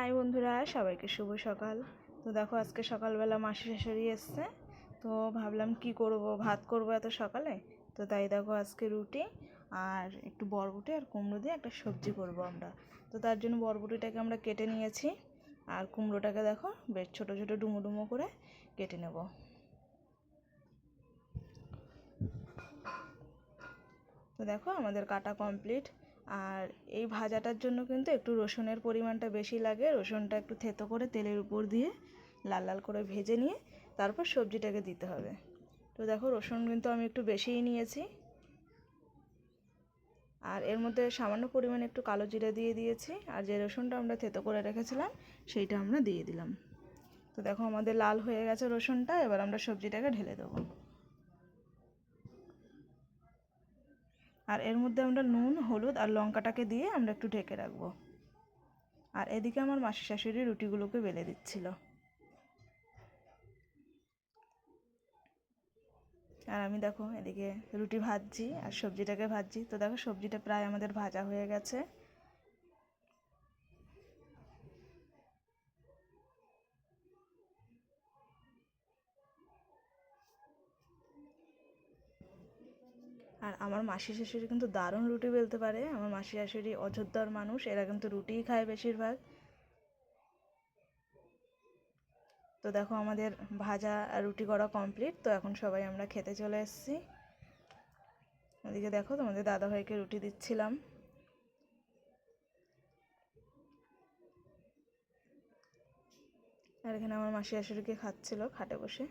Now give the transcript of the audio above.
High বন্ধুরা, সবাইকে শুভ সকাল। তো দেখো, আজকে সকালবেলা মাসি শাশুড়ি এসছে। তো ভাবলাম কি করব, ভাত করব এত সকালে। তো তাই দেখো, আজকে রুটি আর একটু বরবটি আর কুমড়ো দিয়ে একটা সবজি করব আমরা। তো তার জন্য বরবটিটাকে আমরা কেটে নিয়েছি, আর কুমড়োটাকে দেখো বেশ ছোটো ছোটো ডুমো ডুমো করে কেটে নেব। তো দেখো, আমাদের কাটা কমপ্লিট। আর এই ভাজাটার জন্য কিন্তু একটু রসুনের পরিমাণটা বেশি লাগে। রসুনটা একটু থেতো করে তেলের উপর দিয়ে লাল লাল করে ভেজে নিয়ে তারপর সবজিটাকে দিতে হবে। তো দেখো, রসুন কিন্তু আমি একটু বেশিই নিয়েছি। আর এর মধ্যে সামান্য পরিমাণে একটু কালো জিরা দিয়ে দিয়েছি, আর যে রসুনটা আমরা থেতো করে রেখেছিলাম সেইটা আমরা দিয়ে দিলাম। তো দেখো, আমাদের লাল হয়ে গেছে রসুনটা। এবার আমরা সবজিটাকে ঢেলে দেবো। আর এর মধ্যে আমরা নুন, হলুদ আর লঙ্কাটাকে দিয়ে আমরা একটু ঢেকে রাখবো। আর এদিকে আমার মাসি শাশুড়ি রুটিগুলোকে বেলে দিচ্ছিল। আর আমি দেখো এদিকে রুটি ভাজছি আর সবজিটাকে ভাজছি। তো দেখো, সবজিটা প্রায় আমাদের ভাজা হয়ে গেছে। আর আমার মাসি শাশুড়ি কিন্তু দারুণ রুটি বেলতে পারে। আমার মাসি শাশুড়ি অযোধ্যার মানুষ, এরা কিন্তু রুটিই খায় বেশিরভাগ। তো দেখো, আমাদের ভাজা আর রুটি করা কমপ্লিট। তো এখন সবাই আমরা খেতে চলে এসেছি। ওদিকে দেখো, তোমাদের দাদাভাইকে রুটি দিচ্ছিলাম। আর এখানে আমার মাসি শাশুড়িকে খাচ্ছিল খাটে বসে।